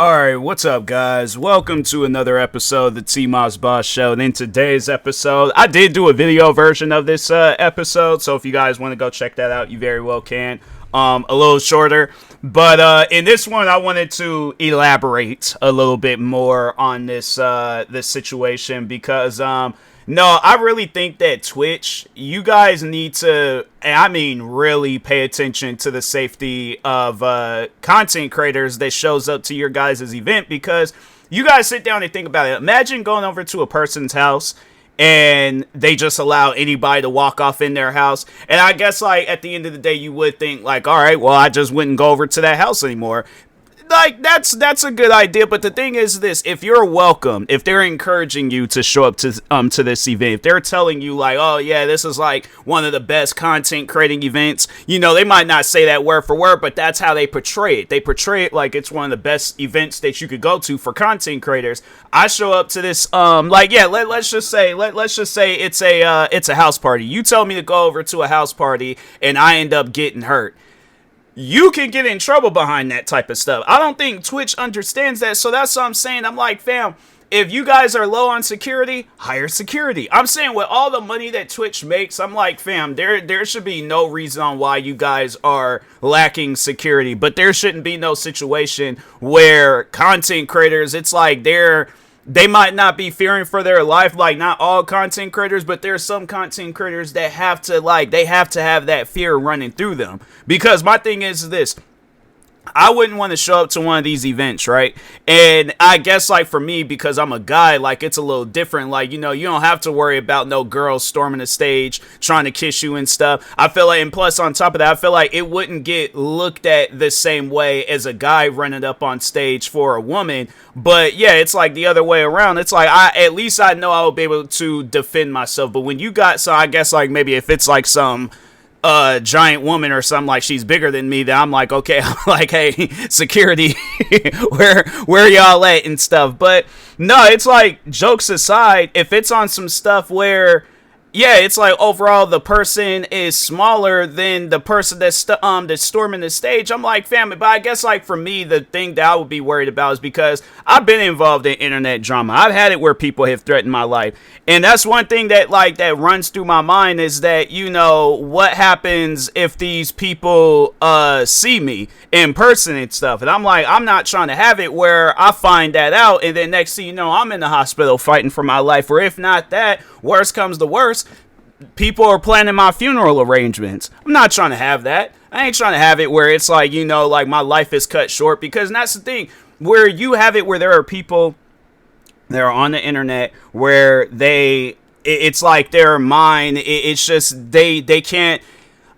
Alright, what's up guys? Welcome to another episode of the TMossBoss show. And in today's episode, I did do a video version of this episode, so if you guys want to go check that out, you very well can. A little shorter, but in this one I wanted to elaborate a little bit more on this this situation because no, I really think that Twitch, you guys need to, I mean, really pay attention to the safety of content creators that shows up to your guys' event, because you guys sit down and think about it. Imagine going over to a person's house and they just allow anybody to walk off in their house. And I guess, like, at the end of the day, you would think, like, all right, well, I just wouldn't go over to that house anymore. Like, that's a good idea, but the thing is this: if you're welcome, if they're encouraging you to show up to this event, if they're telling you like, oh yeah, this is like one of the best content creating events, you know, they might not say that word for word, but that's how they portray it. They portray it like it's one of the best events that you could go to for content creators. I show up to this, like, yeah, let's just say it's a house party. You tell me to go over to a house party and I end up getting hurt. You can get in trouble behind that type of stuff. I don't think Twitch understands that, so that's what I'm saying. I'm like, fam, if you guys are low on security, hire security. I'm saying with all the money that Twitch makes, I'm like, fam, there should be no reason on why you guys are lacking security, but there shouldn't be no situation where content creators, it's like they might not be fearing for their life, like not all content creators, but there's some content creators that have to, like, they have to have that fear running through them. Because my thing is this: I wouldn't want to show up to one of these events, right? And I guess, like, for me, because I'm a guy, like, it's a little different. Like, you know, you don't have to worry about no girls storming the stage trying to kiss you and stuff. I feel like, and plus on top of that, I feel like it wouldn't get looked at the same way as a guy running up on stage for a woman. But yeah, it's like the other way around. It's like, at least I know I will be able to defend myself. But when you got, so I guess, like, maybe if it's like some giant woman or something, like she's bigger than me, then I'm like, okay, I'm like, hey, security, where y'all at and stuff. But no, it's like, jokes aside, if it's on some stuff where, yeah, it's like overall the person is smaller than the person that's storming the stage, I'm like, family. But I guess, like, for me, the thing that I would be worried about is because I've been involved in internet drama. I've had it where people have threatened my life, and that's one thing that, like, that runs through my mind is that, you know, what happens if these people see me in person and stuff. And I'm like, I'm not trying to have it where I find that out and then next thing you know, I'm in the hospital fighting for my life. Or if not that, worse comes to worse, people are planning my funeral arrangements. I'm not trying to have that. I ain't trying to have it where it's like, you know, like my life is cut short. Because that's the thing, where you have it where there are people that are on the internet where it's like their mind, it's just they can't,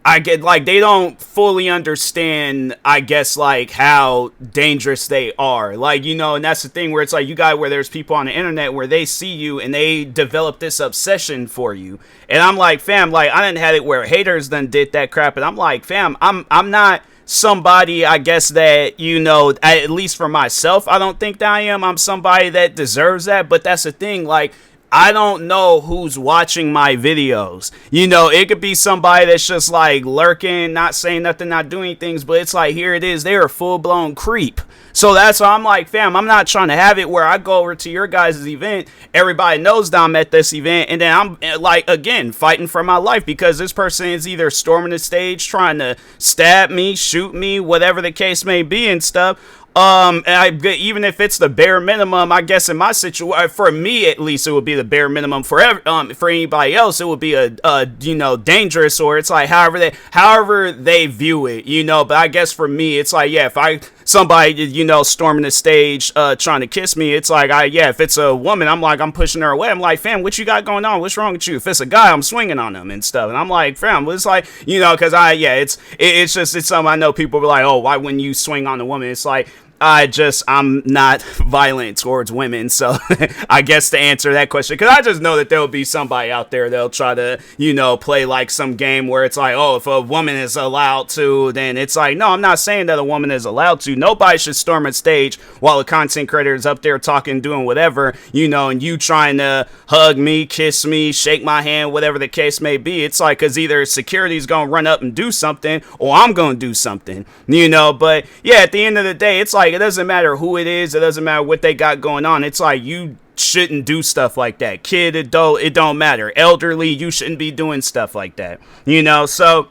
I get, like, they don't fully understand, I guess, like, how dangerous they are. Like, you know, and that's the thing where it's like, you got where there's people on the internet where they see you and they develop this obsession for you. And I'm like, fam, like, I done had it where haters done did that crap. And I'm like, fam, I'm not somebody, I guess, that, you know, at least for myself, I don't think that I am. I'm somebody that deserves that. But that's the thing, like, I don't know who's watching my videos. You know, it could be somebody that's just like lurking, not saying nothing, not doing things, but it's like, here it is, they're a full-blown creep. So that's why I'm like, fam, I'm not trying to have it where I go over to your guys' event, everybody knows that I'm at this event, and then I'm, like, again, fighting for my life because this person is either storming the stage, trying to stab me, shoot me, whatever the case may be and stuff. And even if it's the bare minimum, I guess in my situation, for me at least, it would be the bare minimum. For anybody else, it would be you know, dangerous, or it's like however they view it, you know. But I guess for me, it's like, yeah, if somebody, you know, storming the stage, trying to kiss me, it's like, yeah, if it's a woman, I'm like, I'm pushing her away. I'm like, fam, what you got going on? What's wrong with you? If it's a guy, I'm swinging on them and stuff. And I'm like, fam, it's like, you know, because it's something I know people be like, oh, why wouldn't you swing on a woman? It's like, I'm not violent towards women, so I guess to answer that question, because I just know that there'll be somebody out there that'll try to, you know, play like some game where it's like, oh, if a woman is allowed to, then it's like, no, I'm not saying that a woman is allowed to. Nobody should storm a stage while a content creator is up there talking, doing whatever, you know, and you trying to hug me, kiss me, shake my hand, whatever the case may be. It's like, because either security's gonna run up and do something, or I'm gonna do something, you know. But yeah, at the end of the day, it's like, like, it doesn't matter who it is. It doesn't matter what they got going on. It's like, you shouldn't do stuff like that. Kid, adult, it don't matter. Elderly, you shouldn't be doing stuff like that, you know? So,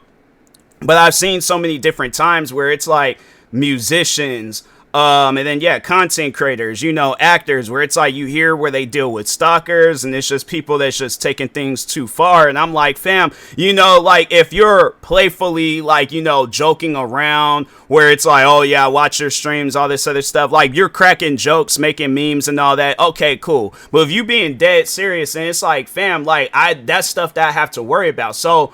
but I've seen so many different times where it's like musicians, and then, yeah, content creators, you know, actors, where it's like you hear where they deal with stalkers, and it's just people that's just taking things too far. And I'm like, fam, you know, like, if you're playfully, like, you know, joking around, where it's like, oh yeah, watch your streams, all this other stuff, like, you're cracking jokes, making memes and all that, okay, cool. But if you being dead serious, and it's like, fam, like, that's stuff that I have to worry about. So,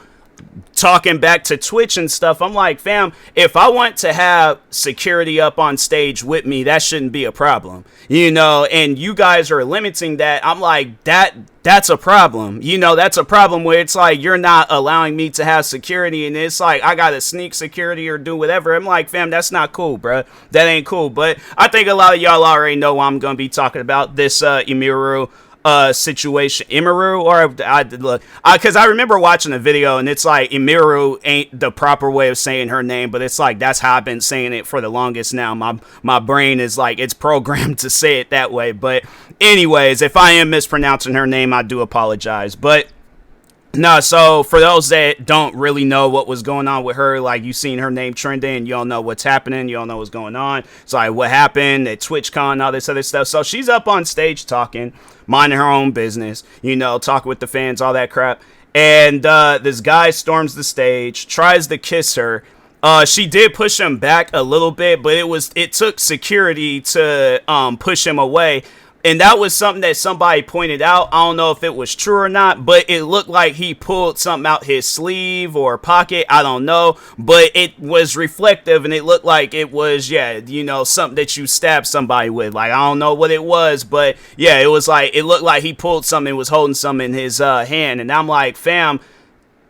talking back to Twitch and stuff, I'm like, fam, if I want to have security up on stage with me, that shouldn't be a problem, you know, and you guys are limiting that. I'm like, that's a problem, you know, that's a problem where it's like, you're not allowing me to have security, and it's like, I gotta sneak security or do whatever. I'm like, fam, that's not cool, bro. That ain't cool. But I think a lot of y'all already know what I'm gonna be talking about, this Emiru situation. Emiru, or because I remember watching the video, and it's like, Emiru ain't the proper way of saying her name, but it's like, that's how I've been saying it for the longest now. My brain is like, it's programmed to say it that way. But anyways, if I am mispronouncing her name, I do apologize. But no, so for those that don't really know what was going on with her, like, you seen her name trending, you don't know what's happening, you don't know what's going on. It's like, what happened at TwitchCon, all this other stuff. So she's up on stage talking, minding her own business, you know, talking with the fans, all that crap. And this guy storms the stage, tries to kiss her. She did push him back a little bit, but it took security to push him away. And that was something that somebody pointed out. I don't know if it was true or not, but it looked like he pulled something out his sleeve or pocket. I don't know, but it was reflective, and it looked like it was, yeah, you know, something that you stabbed somebody with. Like, I don't know what it was, but yeah, it was like, it looked like he pulled something and was holding something in his hand. And I'm like, fam,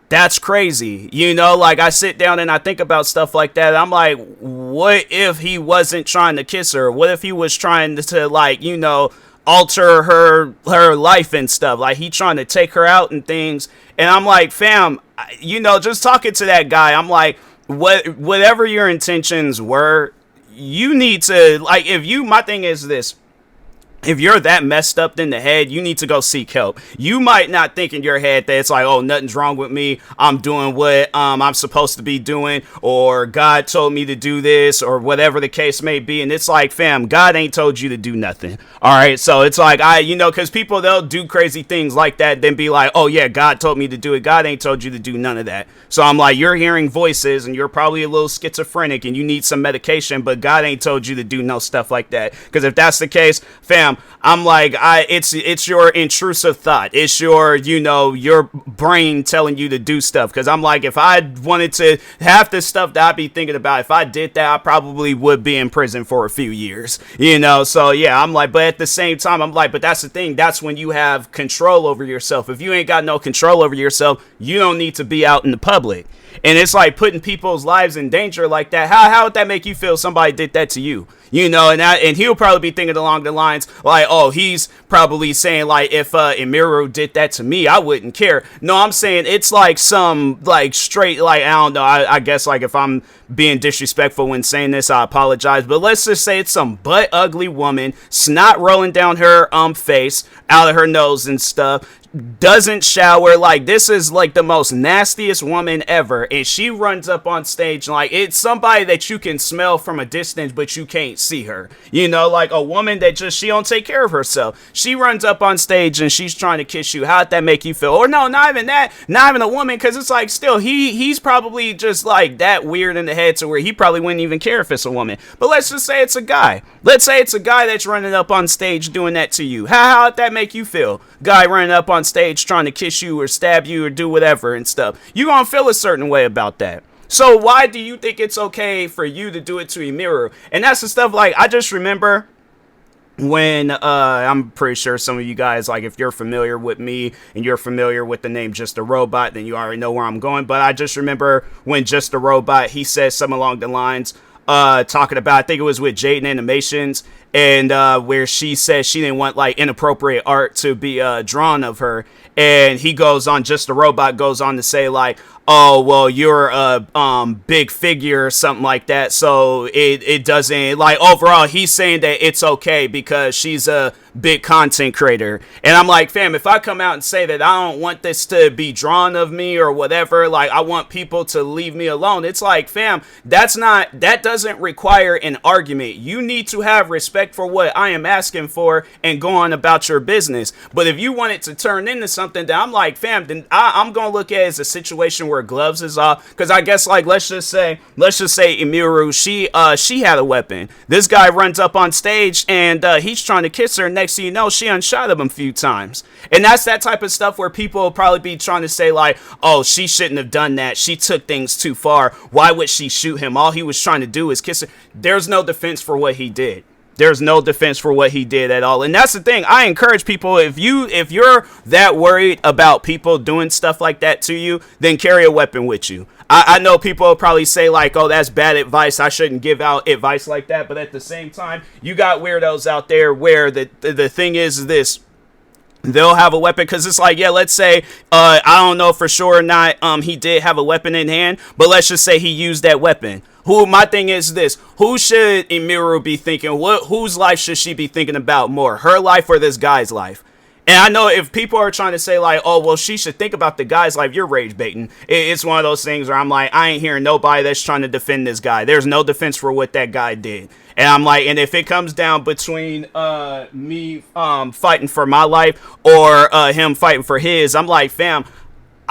that's crazy. You know, like, I sit down and I think about stuff like that. I'm like, what if he wasn't trying to kiss her? What if he was trying to like, you know, alter her life and stuff? Like, he trying to take her out and things. And I'm like, fam, you know, just talking to that guy, I'm like, whatever your intentions were, you need to, like, my thing is this. If you're that messed up in the head, you need to go seek help. You might not think in your head that it's like, oh, nothing's wrong with me, I'm doing what I'm supposed to be doing, or God told me to do this, or whatever the case may be. And it's like, fam, God ain't told you to do nothing. All right, so it's like, you know, because people, they'll do crazy things like that, then be like, oh yeah, God told me to do it. God ain't told you to do none of that. So I'm like, you're hearing voices, and you're probably a little schizophrenic, and you need some medication, but God ain't told you to do no stuff like that. Because if that's the case, fam, I'm like, it's your intrusive thought. It's your, you know, your brain telling you to do stuff. Because I'm like, if I wanted to have this stuff that I'd be thinking about, if I did that, I probably would be in prison for a few years, you know? So yeah, I'm like, but at the same time, I'm like, but that's the thing. That's when you have control over yourself. If you ain't got no control over yourself, you don't need to be out in the public. And it's like putting people's lives in danger like that. How would that make you feel? Somebody did that to you, you know? And he'll probably be thinking along the lines like, oh, he's probably saying like, if Emiru did that to me, I wouldn't care. No, I'm saying it's like some like straight, like, I don't know. I guess like if I'm being disrespectful when saying this, I apologize. But let's just say it's some butt ugly woman, snot rolling down her face, out of her nose and stuff. Doesn't shower. Like, this is like the most nastiest woman ever, and she runs up on stage like it's somebody that you can smell from a distance but you can't see her, you know, like a woman that just, she don't take care of herself. She runs up on stage and she's trying to kiss you. How'd that make you feel? Or no, not even that, not even a woman, because it's like, still, he's probably just like that weird in the head to where he probably wouldn't even care if it's a woman. But let's just say it's a guy. Let's say it's a guy that's running up on stage doing that to you. How'd that make you feel? Guy running up on stage trying to kiss you or stab you or do whatever and stuff. You gonna feel a certain way about that. So why do you think it's okay for you to do it to Emiru? And that's the stuff, like, I just remember when I'm pretty sure some of you guys, like, if you're familiar with me and you're familiar with the name Just a Robot, then you already know where I'm going. But I just remember when Just a Robot, he said something along the lines talking about, I think it was with Jaden Animations, and where she said she didn't want like inappropriate art to be drawn of her, and he goes on, Just a Robot goes on to say like, oh, well, you're a big figure or something like that, so it doesn't, like, overall, he's saying that it's okay because she's a big content creator. And I'm like, fam, if I come out and say that I don't want this to be drawn of me or whatever, like, I want people to leave me alone, it's like, fam, that doesn't require an argument. You need to have respect for what I am asking for and go on about your business. But if you want it to turn into something, that I'm like, fam, then I'm gonna look at it as a situation where gloves is off. Because I guess, like, let's just say Emiru, she had a weapon. This guy runs up on stage and he's trying to kiss her. Next thing you know, she unshot him a few times. And that's that type of stuff where people will probably be trying to say, like, oh, she shouldn't have done that, she took things too far, why would she shoot him, all he was trying to do is kiss her. There's no defense for what he did. There's no defense for what he did at all. And that's the thing. I encourage people, if you're that worried about people doing stuff like that to you, then carry a weapon with you. I know people will probably say, like, oh, that's bad advice, I shouldn't give out advice like that. But at the same time, you got weirdos out there where the thing is this: they'll have a weapon, because it's like, yeah, let's say, I don't know for sure or not, he did have a weapon in hand, but let's just say he used that weapon. My thing is this: who should Emiru be thinking? Whose life should she be thinking about more? Her life or this guy's life? And I know if people are trying to say, like, oh, well, she should think about the guy's life, you're rage baiting. It's one of those things where I'm like, I ain't hearing nobody that's trying to defend this guy. There's no defense for what that guy did. And I'm like, and if it comes down between me fighting for my life or him fighting for his, I'm like, fam,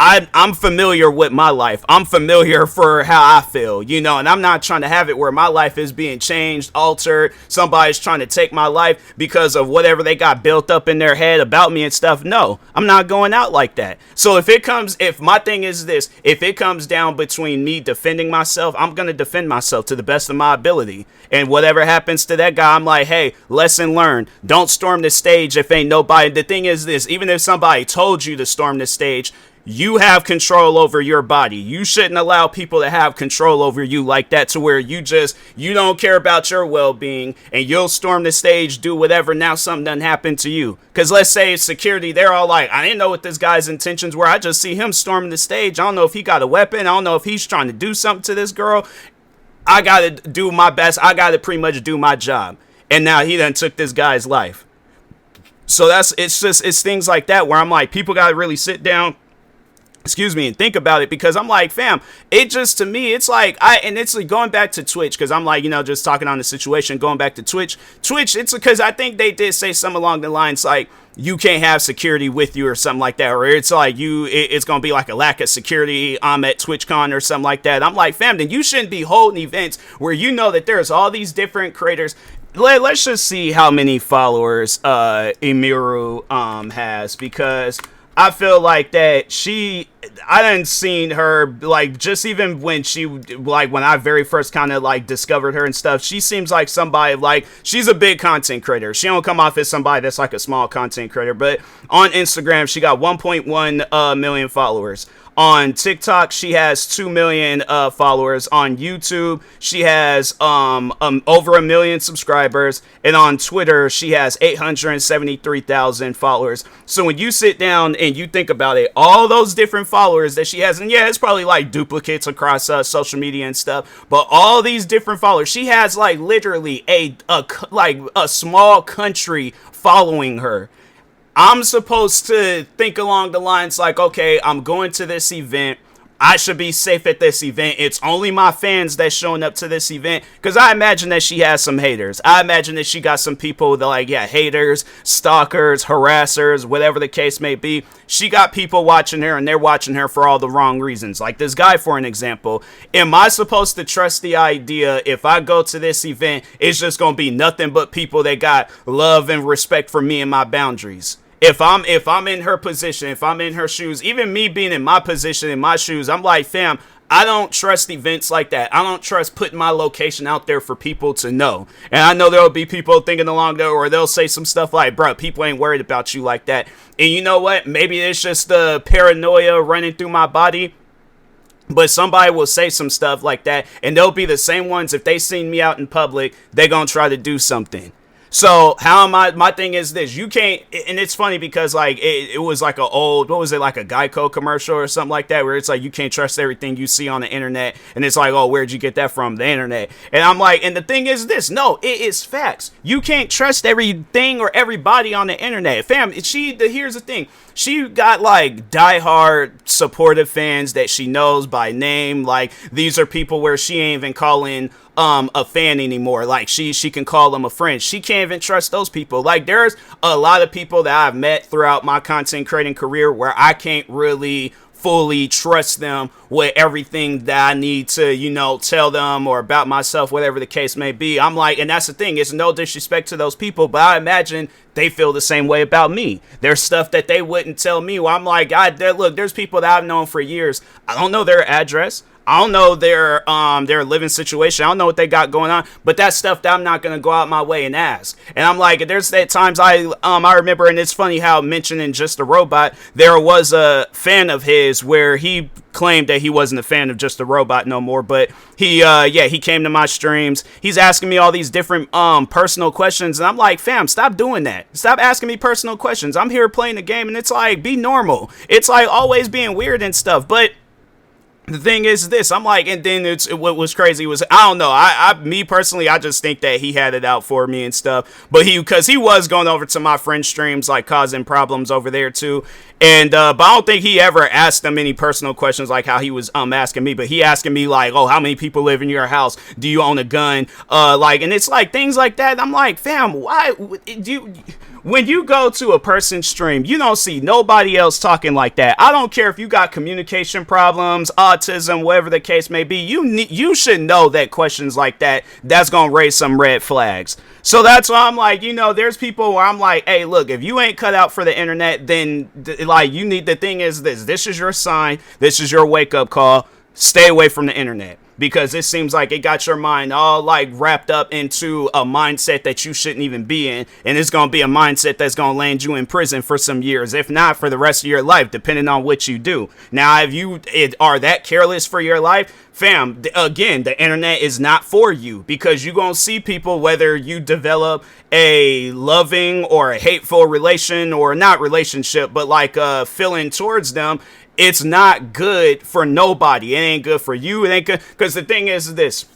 I'm familiar with my life. I'm familiar for how I feel, you know, and I'm not trying to have it where my life is being changed, altered. Somebody's trying to take my life because of whatever they got built up in their head about me and stuff. No, I'm not going out like that. So if my thing is this, if it comes down between me defending myself, I'm going to defend myself to the best of my ability. And whatever happens to that guy, I'm like, hey, lesson learned. Don't storm the stage if ain't nobody. The thing is this: even if somebody told you to storm the stage, you have control over your body. You shouldn't allow people to have control over you like that, to where you don't care about your well-being and you'll storm the stage, do whatever. Now something done happened to you. Because let's say security, they're all like, I didn't know what this guy's intentions were. I just see him storming the stage. I don't know if he got a weapon. I don't know if he's trying to do something to this girl. I got to do my best. I got to pretty much do my job. And now he done took this guy's life. So it's things like that where I'm like, people got to really sit down, and think about it. Because I'm like, fam, it just, to me, it's like, and it's like going back to Twitch, because I'm like, you know, just talking on the situation, going back to Twitch, it's because I think they did say something along the lines like, you can't have security with you or something like that, or it's like it's gonna be like a lack of security at TwitchCon or something like that. I'm like, fam, then you shouldn't be holding events where you know that there's all these different creators. Let's just see how many followers Emiru has, because I feel like that I done seen her, like, just even when when I very first kind of like discovered her and stuff, she seems like somebody, like, she's a big content creator. She don't come off as somebody that's like a small content creator, but on Instagram, she got 1.1 million followers. On TikTok, she has 2 million followers. On YouTube, she has over 1 million subscribers. And on Twitter, she has 873,000 followers. So when you sit down and you think about it, all those different followers that she has, and yeah, it's probably like duplicates across social media and stuff, but all these different followers, she has like literally a small country following her. I'm supposed to think along the lines like, okay, I'm going to this event. I should be safe at this event. It's only my fans that's showing up to this event. Because I imagine that she has some haters. I imagine that she got some people that, like, yeah, haters, stalkers, harassers, whatever the case may be. She got people watching her, and they're watching her for all the wrong reasons. Like this guy, for an example. Am I supposed to trust the idea if I go to this event, it's just going to be nothing but people that got love and respect for me and my boundaries? If I'm in her position, if I'm in her shoes, even me being in my position, in my shoes, I'm like, fam, I don't trust events like that. I don't trust putting my location out there for people to know. And I know there'll be people thinking along there, or they'll say some stuff like, bro, people ain't worried about you like that. And you know what? Maybe it's just the paranoia running through my body. But somebody will say some stuff like that, and they'll be the same ones, if they seen me out in public, they gonna try to do something. So how am I? My thing is this: you can't, and it's funny because like it was like a old, what was it, like a Geico commercial or something like that, where it's like you can't trust everything you see on the internet, and it's like, oh, where'd you get that from? The internet. And I'm like, and the thing is this: no, it is facts. You can't trust everything or everybody on the internet, fam. Here's the thing: she got like diehard supportive fans that she knows by name. Like these are people where she ain't even calling a fan anymore. Like she can call them a friend. She can't even trust those people. Like there's a lot of people that I've met throughout my content creating career where I can't really fully trust them with everything that I need to, you know, tell them or about myself, whatever the case may be. I'm like, and that's the thing, it's no disrespect to those people, but I imagine they feel the same way about me. There's stuff that they wouldn't tell me. Well, I'm like, look, there's people that I've known for years. I don't know their address. I don't know their living situation. I don't know what they got going on, but that's stuff that I'm not gonna go out my way and ask. And I'm like, there's at times I remember, and it's funny how mentioning Just a Robot, there was a fan of his where he claimed that he wasn't a fan of Just a Robot no more, but he came to my streams. He's asking me all these different personal questions, and I'm like, fam, stop doing that. Stop asking me personal questions. I'm here playing the game, and it's like, be normal. It's like always being weird and stuff, but the thing is this, I'm like, and then what was crazy was, I don't know, me personally, I just think that he had it out for me and stuff, but because he was going over to my friend's streams, like causing problems over there too, and but I don't think he ever asked them any personal questions like how he was asking me, but he asking me like, oh, how many people live in your house, do you own a gun, like, and it's like things like that. I'm like, fam, why do you, when you go to a person's stream, you don't see nobody else talking like that. I don't care if you got communication problems, autism, whatever the case may be. You should know that questions like that's gonna raise some red flags. So that's why I'm like, you know, there's people where I'm like, hey, look, if you ain't cut out for the internet, then like you need, the thing is this is your sign, this is your wake up call. Stay away from the internet. Because it seems like it got your mind all like wrapped up into a mindset that you shouldn't even be in. And it's going to be a mindset that's going to land you in prison for some years, if not for the rest of your life, depending on what you do. Now, if you are that careless for your life, fam, again, the internet is not for you, because you're going to see people, whether you develop a loving or a hateful relation or not relationship, but like a feeling towards them. It's not good for nobody. It ain't good for you. It ain't good. Because the thing is this.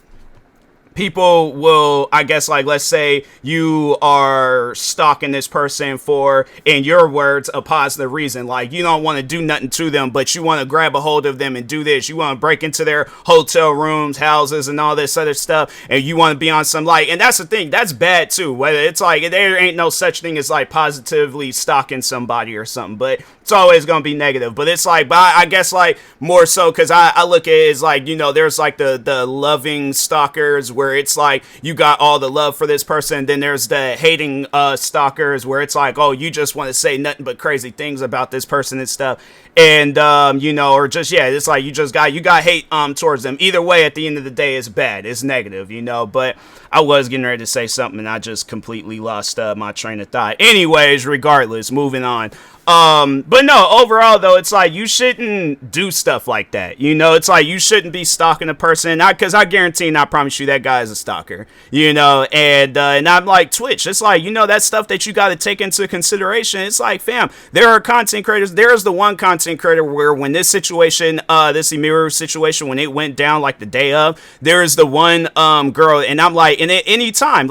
People will, I guess, like, let's say you are stalking this person for, in your words, a positive reason. Like, you don't want to do nothing to them, but you want to grab a hold of them and do this. You want to break into their hotel rooms, houses, and all this other stuff. And you want to be on some, like, and that's the thing. That's bad, too. Whether it's like, there ain't no such thing as, like, positively stalking somebody or something. But it's always going to be negative. But it's like, but I guess, like, more so, because I look at it as, like, you know, there's, like, the loving stalkers where it's like you got all the love for this person, then there's the hating stalkers where it's like, oh, you just want to say nothing but crazy things about this person and stuff, and you know, or just, yeah, it's like you got hate towards them. Either way, at the end of the day, it's bad, it's negative, you know. But I was getting ready to say something and I just completely lost my train of thought. Anyways, regardless, moving on. But no, overall though, it's like you shouldn't do stuff like that. You know, it's like you shouldn't be stalking a person. Because I guarantee and I promise you that guy is a stalker. You know, and I'm like, Twitch, it's like, you know, that stuff that you got to take into consideration. It's like, fam, there are content creators. There's the one content creator where when this situation, this Emiru situation, when it went down like the day of, there is the one girl, and I'm like, and anytime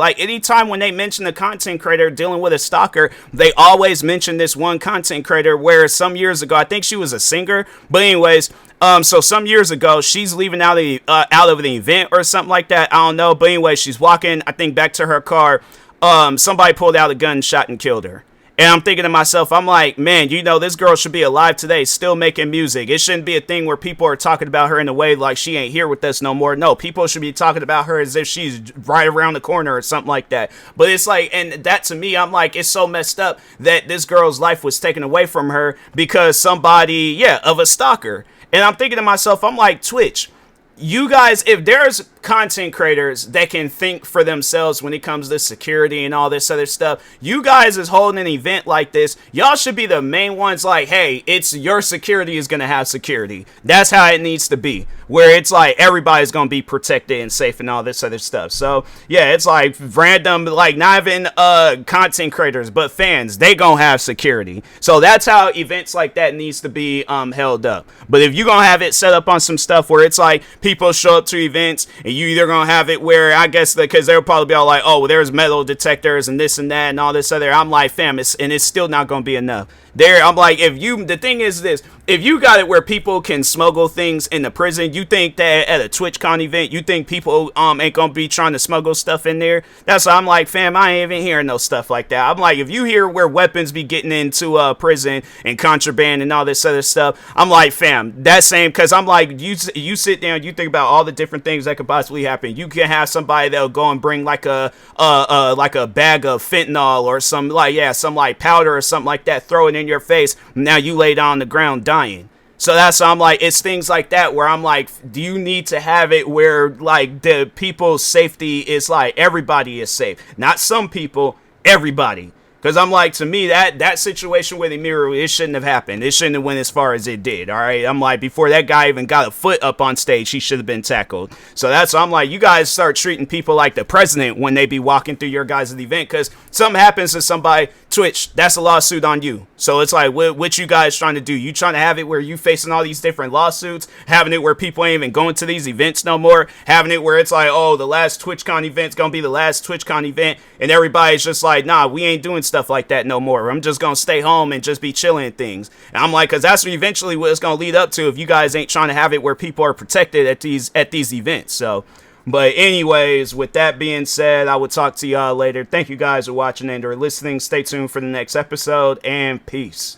when they mention a content creator dealing with a stalker, they always mention this one content creator where some years ago, I think she was a singer, but anyways, so some years ago, she's leaving out of the event or something like that, I don't know, but anyway, she's walking, I think, back to her car, somebody pulled out a gun, shot and killed her. And I'm thinking to myself, I'm like, man, you know, this girl should be alive today, still making music. It shouldn't be a thing where people are talking about her in a way like she ain't here with us no more. No, people should be talking about her as if she's right around the corner or something like that. But it's like, and that to me, I'm like, it's so messed up that this girl's life was taken away from her because somebody, of a stalker. And I'm thinking to myself, I'm like, Twitch, you guys, if there's content creators that can think for themselves when it comes to security and all this other stuff, you guys is holding an event like this, y'all should be the main ones like, hey, it's your security is gonna have security. That's how it needs to be, where it's like everybody's gonna be protected and safe and all this other stuff. So yeah, it's like random, like not even content creators but fans, they gonna have security. So that's how events like that needs to be held up. But if you gonna have it set up on some stuff where it's like people show up to events and you either gonna have it where, I guess, because they'll probably be all like, oh, well, there's metal detectors and this and that and all this other. I'm like, fam, it's still not gonna be enough. I'm like, the thing is this, if you got it where people can smuggle things in the prison, you think that at a TwitchCon event, you think people ain't gonna be trying to smuggle stuff in there? That's why I'm like, fam, I ain't even hearing no stuff like that. I'm like, if you hear where weapons be getting into prison and contraband and all this other stuff, I'm like, fam, that same, because I'm like, you sit down, you think about all the different things that could possibly happen. You can have somebody that'll go and bring like a bag of fentanyl or some like powder or something like that, throw it in your face. Now you lay down on the ground dying. So that's why I'm like, it's things like that where I'm like, do you need to have it where like the people's safety is like everybody is safe, not some people, everybody. Because I'm like, to me, that situation with Emiru, it shouldn't have happened. It shouldn't have went as far as it did, all right? I'm like, before that guy even got a foot up on stage, he should have been tackled. So that's why I'm like, you guys start treating people like the president when they be walking through your guys' event. Because something happens to somebody, Twitch, that's a lawsuit on you. So it's like, what you guys trying to do? You trying to have it where you facing all these different lawsuits? Having it where people ain't even going to these events no more? Having it where it's like, oh, the last TwitchCon event's going to be the last TwitchCon event. And everybody's just like, nah, we ain't doing stuff like that no more. I'm just gonna stay home and just be chilling and things. And I'm like, because that's eventually what it's gonna lead up to if you guys ain't trying to have it where people are protected at these events. So, but anyways, with that being said, I will talk to y'all later. Thank you guys for watching and or listening. Stay tuned for the next episode, and peace.